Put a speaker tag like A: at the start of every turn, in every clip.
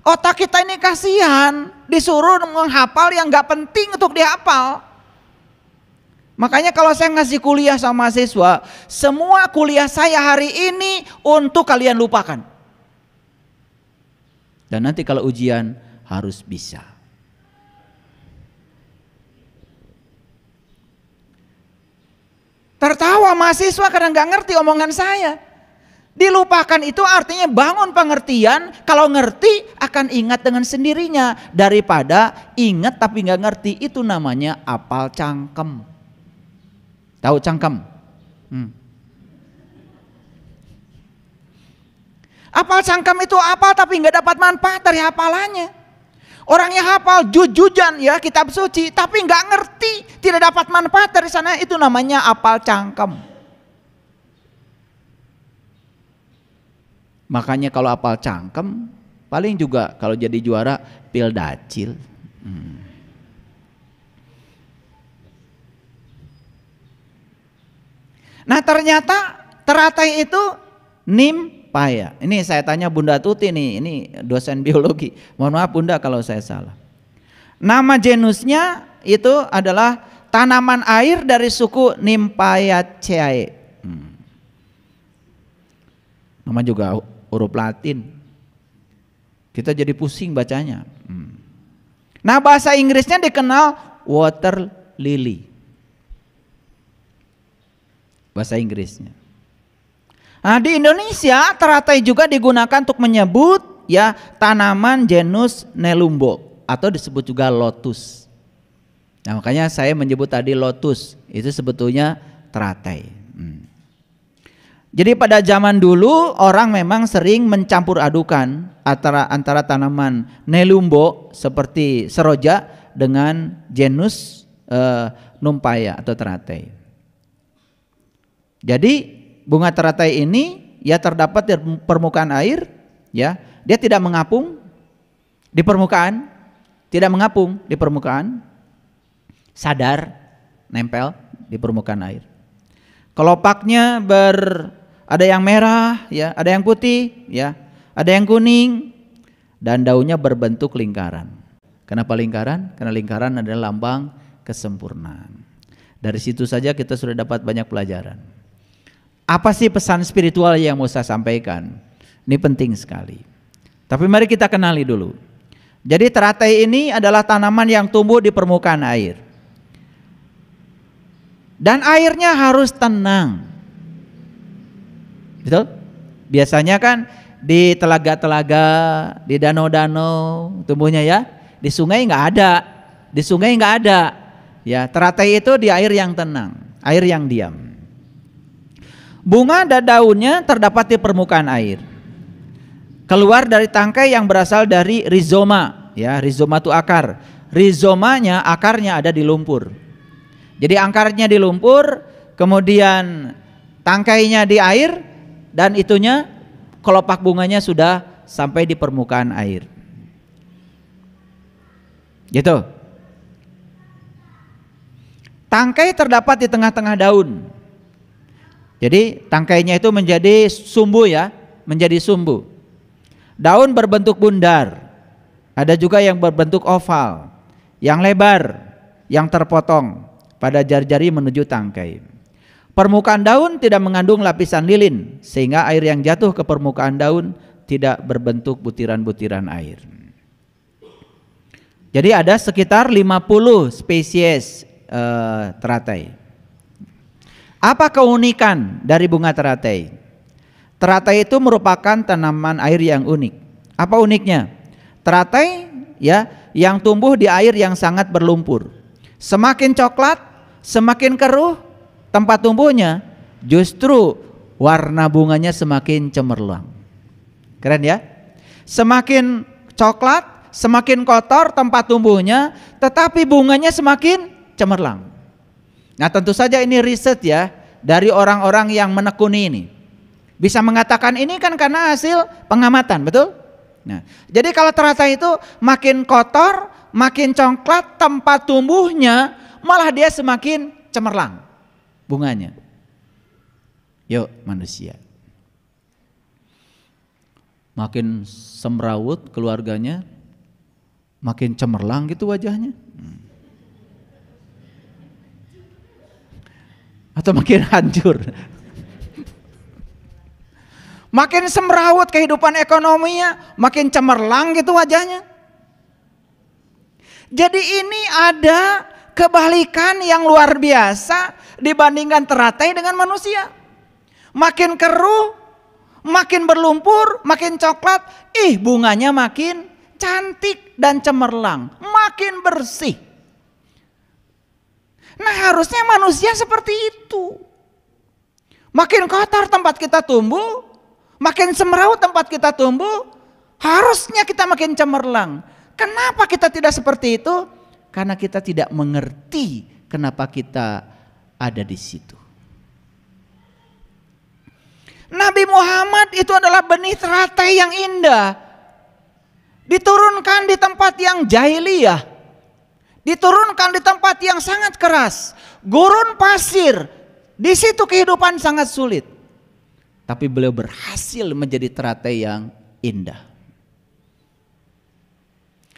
A: Otak kita ini kasihan, disuruh menghafal yang nggak penting untuk dihafal. Makanya kalau saya ngasih kuliah sama mahasiswa, semua kuliah saya hari ini untuk kalian lupakan. Dan nanti kalau ujian harus bisa. Tertawa mahasiswa karena nggak ngerti omongan saya. Dilupakan itu artinya bangun pengertian. Kalau ngerti akan ingat dengan sendirinya, daripada ingat tapi nggak ngerti. Itu namanya apal cangkem. Tahu cangkem? Apal cangkem itu apal tapi nggak dapat manfaat dari hafalannya. Orang yang hafal jujujan ya kitab suci tapi nggak ngerti, tidak dapat manfaat dari sana, itu namanya apal cangkem. Makanya kalau apal cangkem paling juga kalau jadi juara pil dacil. Nah ternyata teratai itu nimpaya. Ini saya tanya Bunda Tuti nih, ini dosen biologi. Mohon maaf Bunda kalau saya salah. Nama genusnya itu adalah tanaman air dari suku Nymphaeaceae. Nama juga huruf Latin. Kita jadi pusing bacanya. Nah bahasa Inggrisnya dikenal water lily. Bahasa Inggrisnya. Nah di Indonesia teratai juga digunakan untuk menyebut ya tanaman genus Nelumbo atau disebut juga lotus. Nah makanya saya menyebut tadi lotus itu sebetulnya teratai. Jadi pada zaman dulu orang memang sering mencampur adukan antara tanaman Nelumbo seperti seroja dengan genus Nymphaea atau teratai. Jadi bunga teratai ini ya terdapat di permukaan air, ya dia tidak mengapung di permukaan, tidak mengapung di permukaan, sadar nempel di permukaan air. Kelopaknya ada yang merah, ya, ada yang putih, ya, ada yang kuning, dan daunnya berbentuk lingkaran. Kenapa lingkaran? Karena lingkaran adalah lambang kesempurnaan. Dari situ saja kita sudah dapat banyak pelajaran. Apa sih pesan spiritual yang mau saya sampaikan? Ini penting sekali. Tapi mari kita kenali dulu. Jadi teratai ini adalah tanaman yang tumbuh di permukaan air. Dan airnya harus tenang. Betul? Biasanya kan di telaga-telaga, di danau-danau tumbuhnya ya. Di sungai nggak ada. Di sungai nggak ada. Ya, teratai itu di air yang tenang, air yang diam. Bunga dan daunnya terdapat di permukaan air. Keluar dari tangkai yang berasal dari rizoma, ya, rizoma itu akar. Rizomanya, akarnya ada di lumpur. Jadi akarnya di lumpur, kemudian tangkainya di air, dan itunya kelopak bunganya sudah sampai di permukaan air. Gitu. Tangkai terdapat di tengah-tengah daun. Jadi tangkainya itu menjadi sumbu ya, menjadi sumbu. Daun berbentuk bundar. Ada juga yang berbentuk oval, yang lebar, yang terpotong pada jari-jari menuju tangkai. Permukaan daun tidak mengandung lapisan lilin sehingga air yang jatuh ke permukaan daun tidak berbentuk butiran-butiran air. Jadi ada sekitar 50 spesies teratai. Apa keunikan dari bunga teratai? Teratai itu merupakan tanaman air yang unik. Apa uniknya? Teratai ya yang tumbuh di air yang sangat berlumpur. Semakin coklat, semakin keruh tempat tumbuhnya, justru warna bunganya semakin cemerlang. Keren ya? Semakin coklat, semakin kotor tempat tumbuhnya, tetapi bunganya semakin cemerlang. Nah tentu saja ini riset ya dari orang-orang yang menekuni ini. Bisa mengatakan ini kan karena hasil pengamatan, betul? Nah, jadi kalau teratai itu makin kotor, makin coklat tempat tumbuhnya, malah dia semakin cemerlang bunganya. Yuk manusia, makin semrawut keluarganya, makin cemerlang gitu wajahnya. Atau makin hancur. Makin semrawut kehidupan ekonominya, makin cemerlang gitu wajahnya. Jadi ini ada kebalikan yang luar biasa dibandingkan teratai dengan manusia. Makin keruh, makin berlumpur, makin coklat, bunganya makin cantik dan cemerlang, makin bersih. Nah, harusnya manusia seperti itu. Makin kotor tempat kita tumbuh, makin semrawut tempat kita tumbuh, harusnya kita makin cemerlang. Kenapa kita tidak seperti itu? Karena kita tidak mengerti kenapa kita ada di situ. Nabi Muhammad itu adalah benih teratai yang indah. Diturunkan di tempat yang jahiliyah. Diturunkan di tempat yang sangat keras. Gurun pasir. Di situ kehidupan sangat sulit. Tapi beliau berhasil menjadi teratai yang indah.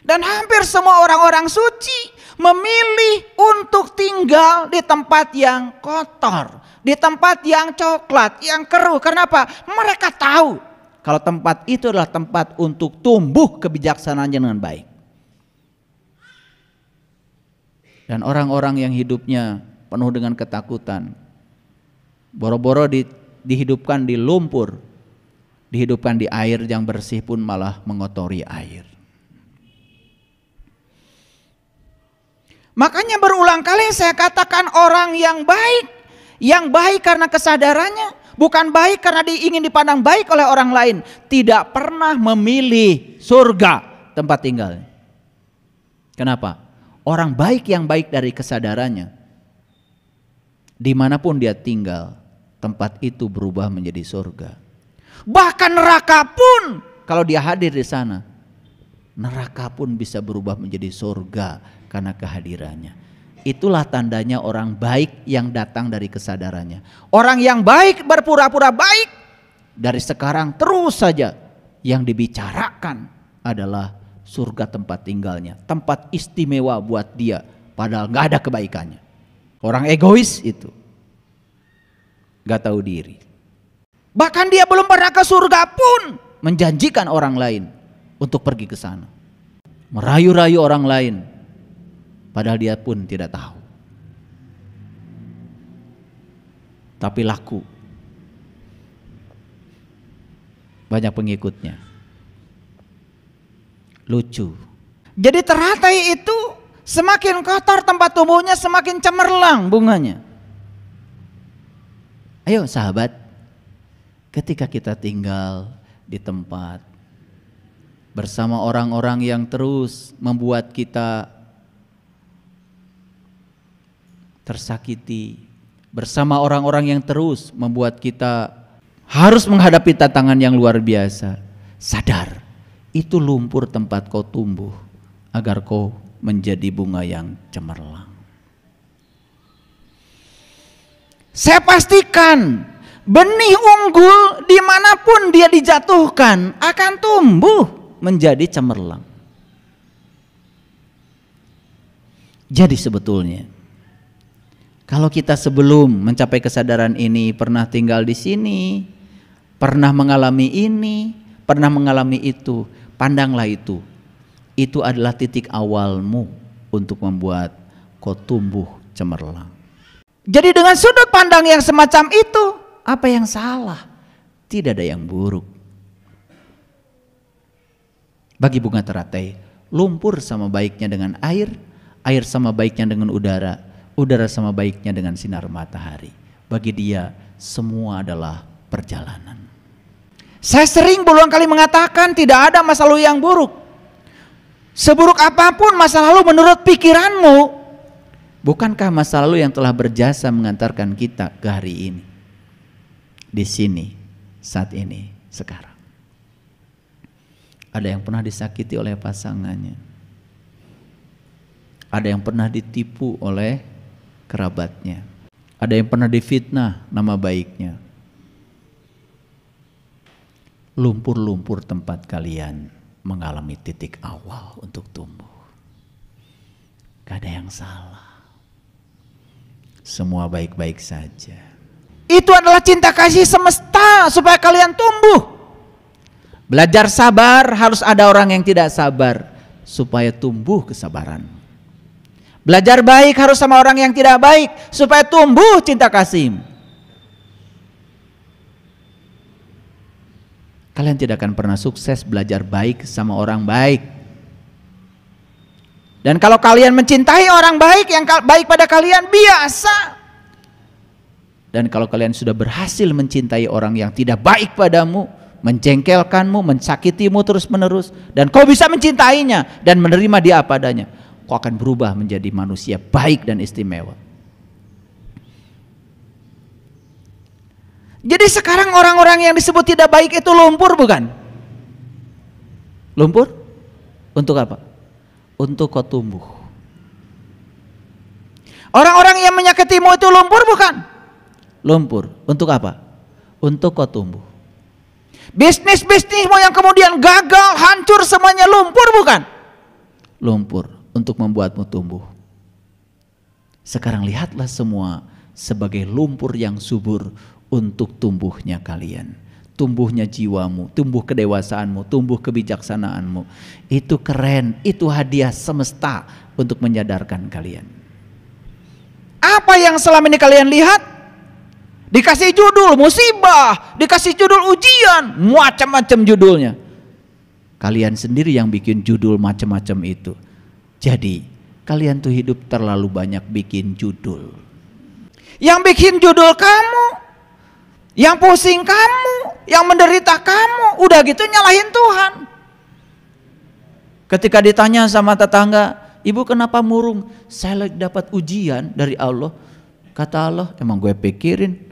A: Dan hampir semua orang-orang suci memilih untuk tinggal di tempat yang kotor, di tempat yang coklat, yang keruh. Kenapa? Mereka tahu kalau tempat itu adalah tempat untuk tumbuh kebijaksanaannya dengan baik. Dan orang-orang yang hidupnya penuh dengan ketakutan, boro-boro dihidupkan di lumpur, dihidupkan di air yang bersih pun malah mengotori air. Makanya berulang kali saya katakan orang yang baik karena kesadarannya, bukan baik karena ingin dipandang baik oleh orang lain, tidak pernah memilih surga tempat tinggalnya. Kenapa? Orang baik yang baik dari kesadarannya, dimanapun dia tinggal, tempat itu berubah menjadi surga. Bahkan neraka pun, kalau dia hadir di sana, neraka pun bisa berubah menjadi surga karena kehadirannya. Itulah tandanya orang baik yang datang dari kesadarannya. Orang yang baik berpura-pura baik, dari sekarang terus saja yang dibicarakan adalah surga tempat tinggalnya, tempat istimewa buat dia, padahal gak ada kebaikannya. Orang egois itu gak tahu diri. Bahkan dia belum pernah ke surga pun menjanjikan orang lain untuk pergi ke sana, merayu-rayu orang lain, padahal dia pun tidak tahu. Tapi laku, banyak pengikutnya, lucu. Jadi teratai itu semakin kotor tempat tumbuhnya, semakin cemerlang bunganya. Ayo sahabat, ketika kita tinggal di tempat bersama orang-orang yang terus membuat kita tersakiti, bersama orang-orang yang terus membuat kita harus menghadapi tantangan yang luar biasa, sadar itu lumpur tempat kau tumbuh agar kau menjadi bunga yang cemerlang. Saya pastikan benih unggul dimanapun dia dijatuhkan akan tumbuh menjadi cemerlang. Jadi sebetulnya kalau kita sebelum mencapai kesadaran ini pernah tinggal di sini, pernah mengalami ini, pernah mengalami itu, pandanglah itu. Itu adalah titik awalmu untuk membuat kau tumbuh cemerlang. Jadi dengan sudut pandang yang semacam itu, apa yang salah? Tidak ada yang buruk. Bagi bunga teratai, lumpur sama baiknya dengan air, air sama baiknya dengan udara, udara sama baiknya dengan sinar matahari. Bagi dia semua adalah perjalanan. Saya sering berulang kali mengatakan tidak ada masa lalu yang buruk. Seburuk apapun masa lalu menurut pikiranmu, bukankah masa lalu yang telah berjasa mengantarkan kita ke hari ini, di sini, saat ini, sekarang? Ada yang pernah disakiti oleh pasangannya, ada yang pernah ditipu oleh kerabatnya, ada yang pernah difitnah nama baiknya. lumpur-lumpur tempat kalian mengalami titik awal untuk tumbuh. Gak ada yang salah. Semua baik-baik saja. Itu adalah cinta kasih semesta supaya kalian tumbuh. Belajar sabar, harus ada orang yang tidak sabar supaya tumbuh kesabaran. Belajar baik harus sama orang yang tidak baik supaya tumbuh cinta kasih. Kalian tidak akan pernah sukses belajar baik sama orang baik. Dan kalau kalian mencintai orang baik yang baik pada kalian, biasa. Dan kalau kalian sudah berhasil mencintai orang yang tidak baik padamu, menjengkelkanmu, mensakitimu terus menerus, dan kau bisa mencintainya dan menerima dia apa adanya, kau akan berubah menjadi manusia baik dan istimewa. Jadi sekarang orang-orang yang disebut tidak baik itu lumpur, bukan? Lumpur? Untuk apa? Untuk kau tumbuh. Orang-orang yang menyakitimu itu lumpur, bukan? Lumpur. Untuk apa? Untuk kau tumbuh. Bisnis-bisnismu yang kemudian gagal, hancur semuanya, lumpur, bukan? Lumpur. Untuk membuatmu tumbuh. Sekarang lihatlah semua sebagai lumpur yang subur untuk tumbuhnya kalian, tumbuhnya jiwamu, tumbuh kedewasaanmu, tumbuh kebijaksanaanmu. Itu keren, itu hadiah semesta untuk menyadarkan kalian. Apa yang selama ini kalian lihat? Dikasih judul musibah, dikasih judul ujian, macam-macam judulnya. Kalian sendiri yang bikin judul macam-macam itu. Jadi kalian tuh hidup terlalu banyak bikin judul. Yang bikin judul kamu, yang pusing kamu, yang menderita kamu, udah gitu nyalahin Tuhan. Ketika ditanya sama tetangga, ibu kenapa murung? Saya lagi dapat ujian dari Allah. Kata Allah, emang gue pikirin,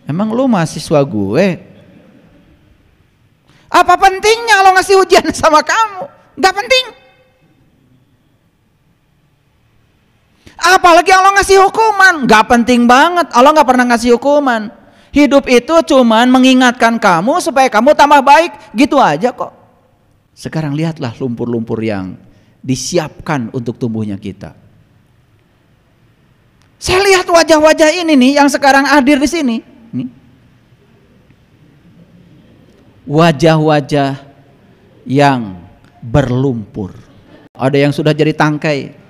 A: emang lu mahasiswa gue? Apa pentingnya Allah ngasih ujian sama kamu? Gak penting. Apalagi Allah ngasih hukuman, gak penting banget. Allah gak pernah ngasih hukuman. Hidup itu cuman mengingatkan kamu supaya kamu tambah baik, gitu aja kok. Sekarang lihatlah lumpur-lumpur yang disiapkan untuk tumbuhnya kita. Saya lihat wajah-wajah ini nih yang sekarang hadir di sini. Wajah-wajah yang berlumpur. Ada yang sudah jadi tangkai.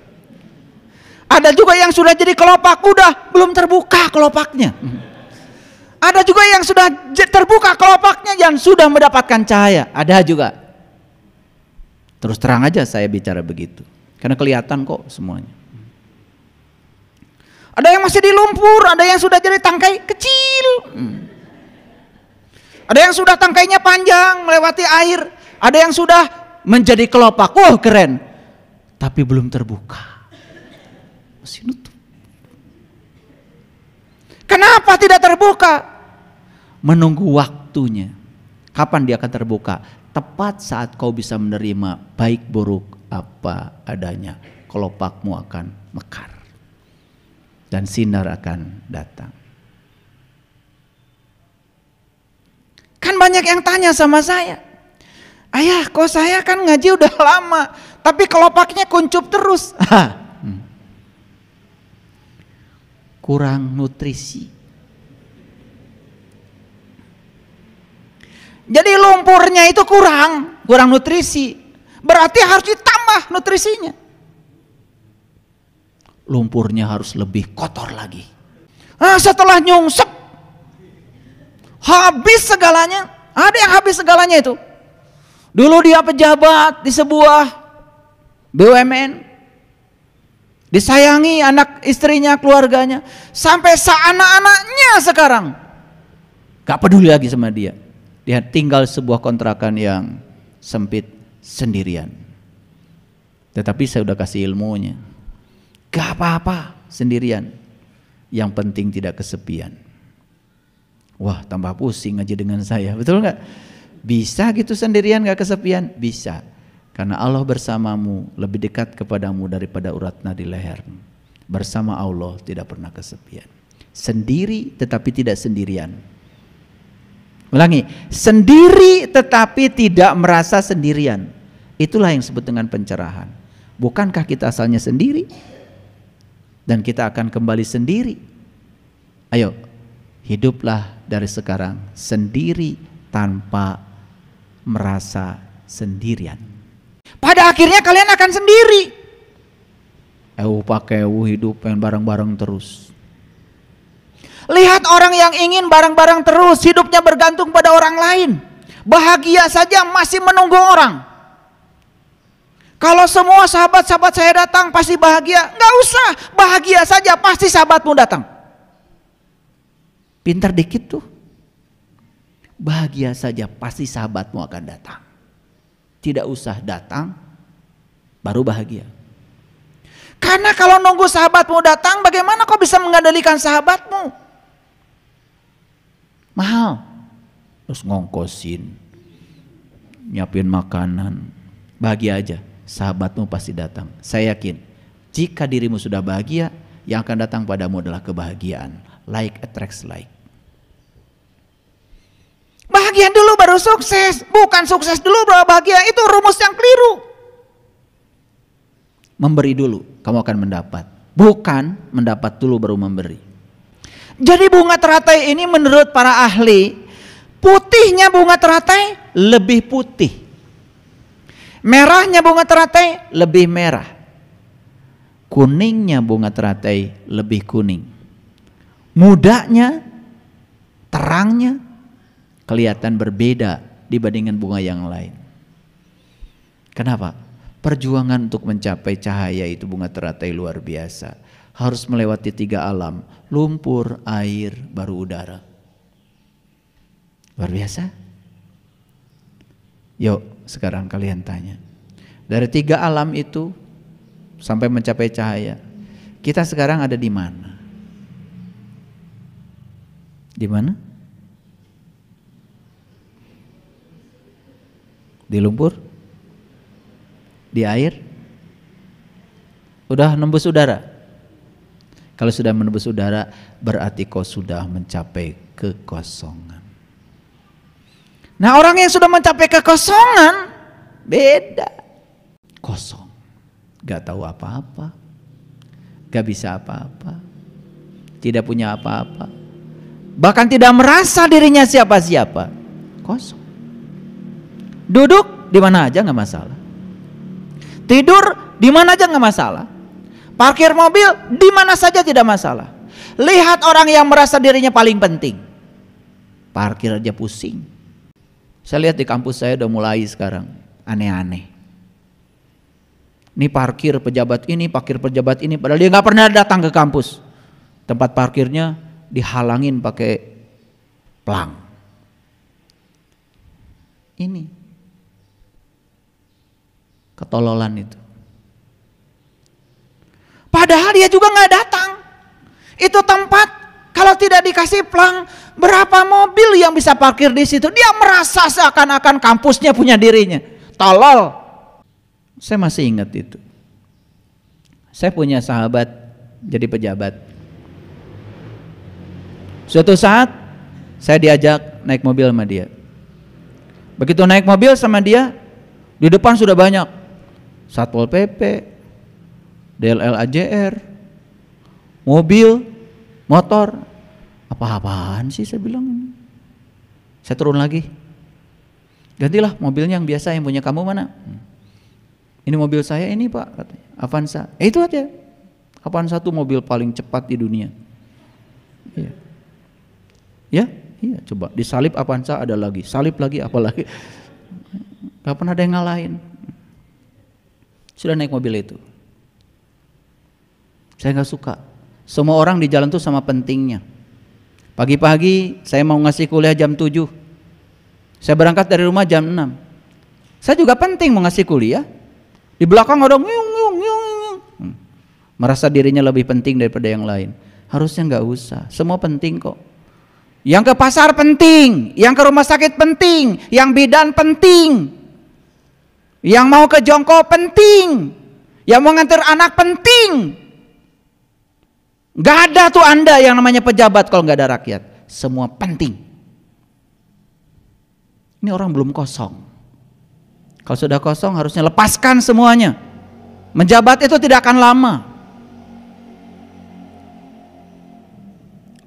A: Ada juga yang sudah jadi kelopak, udah belum terbuka kelopaknya. Ada juga yang sudah terbuka kelopaknya dan sudah mendapatkan cahaya. Ada juga. Terus terang aja saya bicara begitu. Karena kelihatan kok semuanya. Ada yang masih di lumpur, ada yang sudah jadi tangkai kecil. Ada yang sudah tangkainya panjang melewati air. Ada yang sudah menjadi kelopak. Wah, keren. Tapi belum terbuka. Masih nutup. Kenapa tidak terbuka? Menunggu waktunya. Kapan dia akan terbuka? Tepat saat kau bisa menerima baik buruk apa adanya. Kelopakmu akan mekar. Dan sinar akan datang. Kan banyak yang tanya sama saya. Ayah, kok saya kan ngaji udah lama. Tapi kelopaknya kuncup terus. Kurang nutrisi. Jadi lumpurnya itu kurang nutrisi. Berarti harus ditambah nutrisinya. Lumpurnya harus lebih kotor lagi. Setelah nyungsep, habis segalanya. Ada yang habis segalanya itu. Dulu dia pejabat di sebuah BUMN. Disayangi anak istrinya, keluarganya. Sampai anak-anaknya sekarang gak peduli lagi sama dia. Dia tinggal sebuah kontrakan yang sempit sendirian. Tetapi saya udah kasih ilmunya. Gak apa-apa sendirian. Yang penting tidak kesepian. Wah, tambah pusing aja dengan saya. Betul gak? Bisa gitu sendirian gak kesepian? Bisa. Karena Allah bersamamu, lebih dekat kepadamu daripada urat nadi lehermu. Bersama Allah tidak pernah kesepian. Sendiri tetapi tidak sendirian. Ulangi, sendiri tetapi tidak merasa sendirian. Itulah yang disebut dengan pencerahan. Bukankah kita asalnya sendiri? Dan kita akan kembali sendiri. Ayo, hiduplah dari sekarang sendiri tanpa merasa sendirian. Pada akhirnya kalian akan sendiri. Pakai hidup pengen bareng-bareng terus. Lihat orang yang ingin bareng-bareng terus, hidupnya bergantung pada orang lain. Bahagia saja masih menunggu orang. Kalau semua sahabat-sahabat saya datang pasti bahagia, nggak usah, bahagia saja pasti sahabatmu datang. Pintar dikit tuh. Bahagia saja pasti sahabatmu akan datang. Tidak usah datang baru bahagia. Karena kalau nunggu sahabatmu datang, bagaimana kau bisa mengandalkan sahabatmu? Mahal. Terus ngongkosin, nyiapin makanan. Bahagia aja, sahabatmu pasti datang. Saya yakin, jika dirimu sudah bahagia, yang akan datang padamu adalah kebahagiaan. Like attracts like. Bahagia dulu baru sukses, bukan sukses dulu baru bahagia. Itu rumus yang keliru. Memberi dulu, kamu akan mendapat. Bukan mendapat dulu baru memberi. Jadi bunga teratai ini menurut para ahli, putihnya bunga teratai lebih putih. Merahnya bunga teratai lebih merah. Kuningnya bunga teratai lebih kuning. Mudanya, terangnya kelihatan berbeda dibandingkan bunga yang lain. Kenapa? Perjuangan untuk mencapai cahaya itu bunga teratai luar biasa. Harus melewati 3 alam, lumpur, air, baru udara. Luar biasa. Yuk sekarang kalian tanya, dari 3 alam itu sampai mencapai cahaya, kita sekarang ada di mana? Di mana? Di lumpur? Di air? Udah nembus udara? Kalau sudah menembus udara, berarti kau sudah mencapai kekosongan. Nah, orang yang sudah mencapai kekosongan beda. Kosong, gak tahu apa-apa, gak bisa apa-apa, tidak punya apa-apa, bahkan tidak merasa dirinya siapa-siapa. Kosong. Duduk di mana aja gak masalah. Tidur di mana aja gak masalah. Parkir mobil di mana saja tidak masalah. Lihat orang yang merasa dirinya paling penting, parkir aja pusing. Saya lihat di kampus saya udah mulai sekarang aneh-aneh. Ini parkir pejabat ini, parkir pejabat ini, padahal dia nggak pernah datang ke kampus. Tempat parkirnya dihalangin pakai pelang. Ini ketololan itu. Padahal dia juga nggak datang. Itu tempat kalau tidak dikasih pelang, berapa mobil yang bisa parkir di situ? Dia merasa seakan-akan kampusnya punya dirinya. Tolol. Saya masih ingat itu. Saya punya sahabat jadi pejabat. Suatu saat saya diajak naik mobil sama dia. Begitu naik mobil sama dia, di depan sudah banyak Satpol PP, DLL AJR, mobil, motor. Apa-apaan sih saya bilang ini. Saya turun lagi. Gantilah mobilnya yang biasa, yang punya kamu mana? Ini mobil saya ini Pak, katanya. Avanza. Itu aja. Avanza itu mobil paling cepat di dunia. Iya. Ya, iya, coba disalip Avanza ada lagi, salip lagi apa lagi. Gak pernah ada yang ngalahin. Sudah naik mobil itu. Saya gak suka. Semua orang di jalan tuh sama pentingnya. Pagi-pagi saya mau ngasih kuliah jam 7. Saya berangkat dari rumah jam 6. Saya juga penting mau ngasih kuliah. Di belakang ada merasa dirinya lebih penting daripada yang lain. Harusnya gak usah. Semua penting kok. Yang ke pasar penting, yang ke rumah sakit penting, yang bidan penting, yang mau ke jongkok penting, yang mau nganter anak penting. Gak ada tuh Anda yang namanya pejabat kalau gak ada rakyat. Semua penting. Ini orang belum kosong. Kalau sudah kosong harusnya lepaskan semuanya. Menjabat itu tidak akan lama.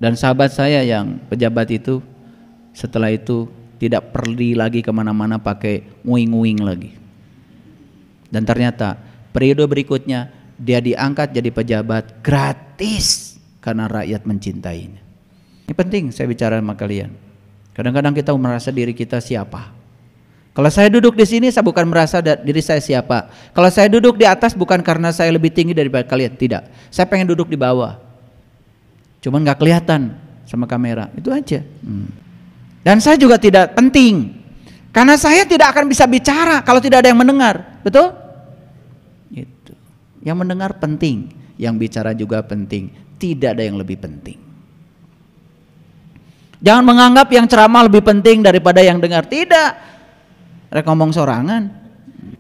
A: Dan sahabat saya yang pejabat itu setelah itu tidak pergi lagi kemana-mana pakai nguing-nguing lagi. Dan ternyata periode berikutnya dia diangkat jadi pejabat gratis karena rakyat mencintainya. Ini penting saya bicara sama kalian. Kadang-kadang kita merasa diri kita siapa. Kalau saya duduk di sini, saya bukan merasa diri saya siapa. Kalau saya duduk di atas bukan karena saya lebih tinggi daripada kalian, tidak. Saya pengen duduk di bawah. Cuman nggak kelihatan sama kamera, itu aja. Dan saya juga tidak penting, karena saya tidak akan bisa bicara kalau tidak ada yang mendengar, betul? Itu. Yang mendengar penting, yang bicara juga penting. Tidak ada yang lebih penting. Jangan menganggap yang ceramah lebih penting daripada yang dengar. Tidak. Mereka ngomong sorangan.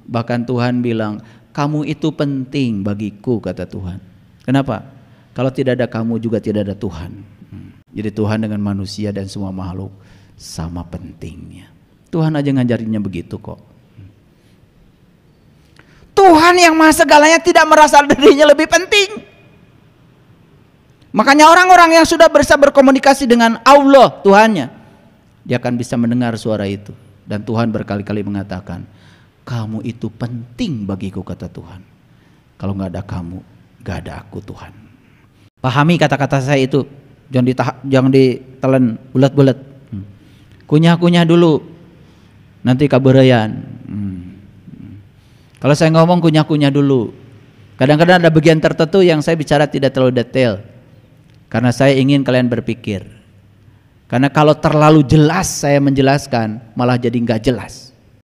A: Bahkan Tuhan bilang, kamu itu penting bagiku, kata Tuhan. Kenapa? Kalau tidak ada kamu juga tidak ada Tuhan. Jadi Tuhan dengan manusia dan semua makhluk sama pentingnya. Tuhan aja ngajarinnya begitu kok. Tuhan yang maha segalanya tidak merasa dirinya lebih penting. Makanya orang-orang yang sudah bisa berkomunikasi dengan Allah Tuhannya, dia akan bisa mendengar suara itu. Dan Tuhan berkali-kali mengatakan, kamu itu penting bagiku, kata Tuhan. Kalau gak ada kamu, gak ada aku, Tuhan. Pahami kata-kata saya itu. Jangan ditelan bulat-bulat. Kunyah-kunyah dulu, nanti kabereyan. Kalau saya ngomong kunyah-kunyah dulu. Kadang-kadang ada bagian tertentu yang saya bicara tidak terlalu detail, karena saya ingin kalian berpikir. Karena kalau terlalu jelas saya menjelaskan, malah jadi nggak jelas.